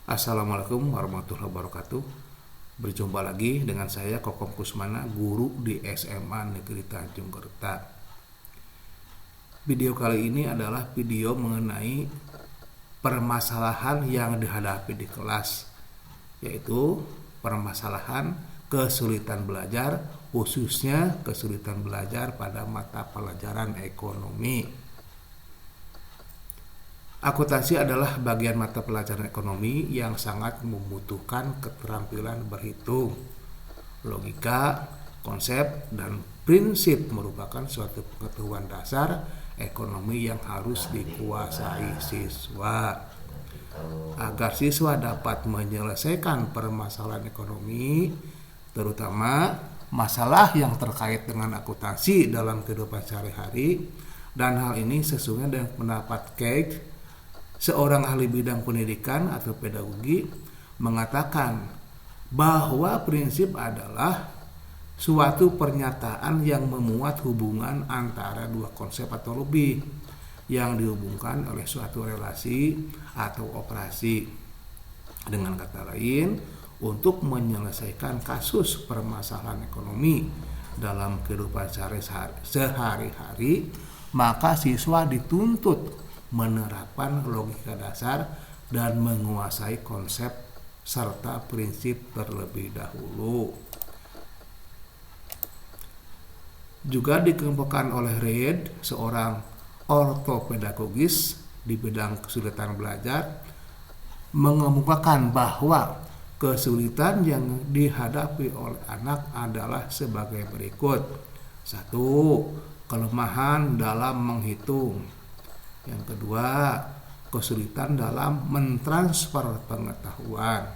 Assalamualaikum warahmatullahi wabarakatuh. Berjumpa lagi dengan saya Kokom Kusmana, guru di SMA Negeri Tanjung Kerta. Video kali ini adalah video mengenai permasalahan yang dihadapi di kelas, yaitu permasalahan kesulitan belajar, khususnya kesulitan belajar pada mata pelajaran ekonomi. Akuntansi adalah bagian mata pelajaran ekonomi yang sangat membutuhkan keterampilan berhitung, logika, konsep, dan prinsip merupakan suatu pengetahuan dasar ekonomi yang harus dikuasai siswa. Agar siswa dapat menyelesaikan permasalahan ekonomi, terutama masalah yang terkait dengan akuntansi dalam kehidupan sehari-hari, dan hal ini sesuai dengan pendapat Keik, seorang ahli bidang pendidikan atau pedagogi, mengatakan bahwa prinsip adalah suatu pernyataan yang memuat hubungan antara dua konsep atau lebih yang dihubungkan oleh suatu relasi atau operasi. Dengan kata lain, untuk menyelesaikan kasus permasalahan ekonomi dalam kehidupan sehari-hari, maka siswa dituntut menerapkan logika dasar dan menguasai konsep serta prinsip terlebih dahulu. Juga dikemukakan oleh Reid, seorang ortopedagogis di bidang kesulitan belajar, mengemukakan bahwa kesulitan yang dihadapi oleh anak adalah sebagai berikut. 1. Kelemahan dalam menghitung. Yang kedua, kesulitan dalam mentransfer pengetahuan.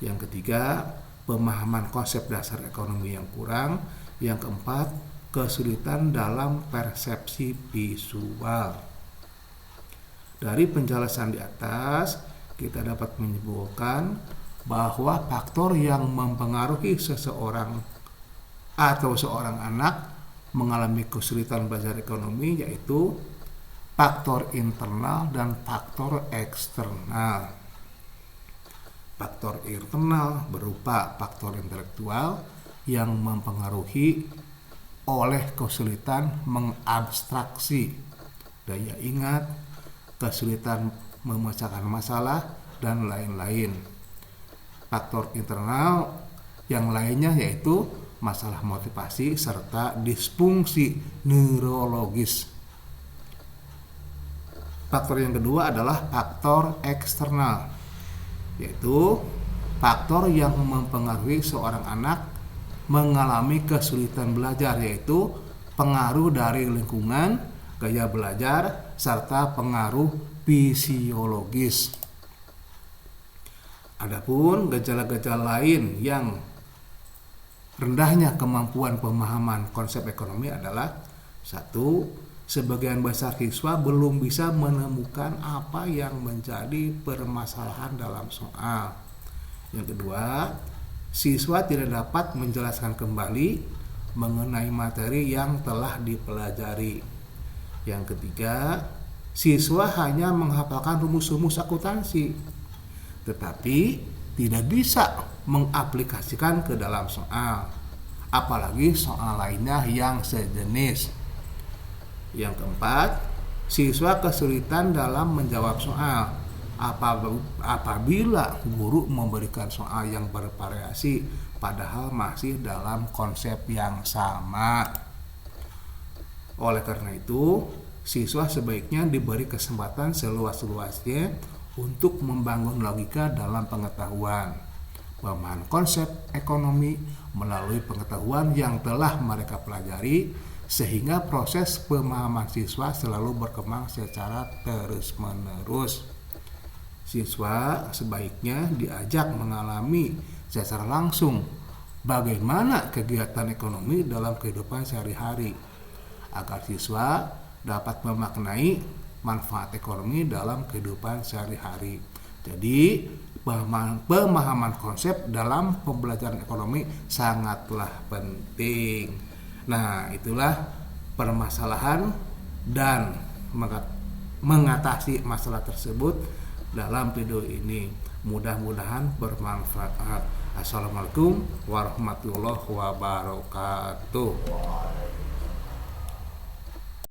Yang ketiga, pemahaman konsep dasar ekonomi yang kurang. Yang keempat, kesulitan dalam persepsi visual. Dari penjelasan di atas, kita dapat menyimpulkan bahwa faktor yang mempengaruhi seseorang atau seorang anak mengalami kesulitan belajar ekonomi yaitu faktor internal dan faktor eksternal. Faktor internal berupa faktor intelektual yang mempengaruhi oleh kesulitan mengabstraksi, daya ingat, kesulitan memecahkan masalah, dan lain-lain. Faktor internal yang lainnya yaitu masalah motivasi serta disfungsi neurologis. Faktor yang kedua adalah faktor eksternal, yaitu faktor yang mempengaruhi seorang anak mengalami kesulitan belajar, yaitu pengaruh dari lingkungan, gaya belajar, serta pengaruh fisiologis. Adapun gejala-gejala lain yang rendahnya kemampuan pemahaman konsep ekonomi adalah 1. Sebagian besar siswa belum bisa menemukan apa yang menjadi permasalahan dalam soal. Yang kedua, siswa tidak dapat menjelaskan kembali mengenai materi yang telah dipelajari. Yang ketiga, siswa hanya menghafalkan rumus-rumus akuntansi, tetapi tidak bisa mengaplikasikan ke dalam soal, apalagi soal lainnya yang sejenis. Yang keempat, siswa kesulitan dalam menjawab soal apabila guru memberikan soal yang bervariasi padahal masih dalam konsep yang sama. Oleh karena itu, siswa sebaiknya diberi kesempatan seluas-luasnya untuk membangun logika dalam pengetahuan, pemahaman konsep ekonomi melalui pengetahuan yang telah mereka pelajari, sehingga proses pemahaman siswa selalu berkembang secara terus-menerus. Siswa sebaiknya diajak mengalami secara langsung bagaimana kegiatan ekonomi dalam kehidupan sehari-hari, agar siswa dapat memaknai manfaat ekonomi dalam kehidupan sehari-hari. Jadi, pemahaman konsep dalam pembelajaran ekonomi sangatlah penting. Nah, itulah permasalahan dan mengatasi masalah tersebut dalam video ini. Mudah-mudahan bermanfaat. Assalamualaikum warahmatullahi wabarakatuh.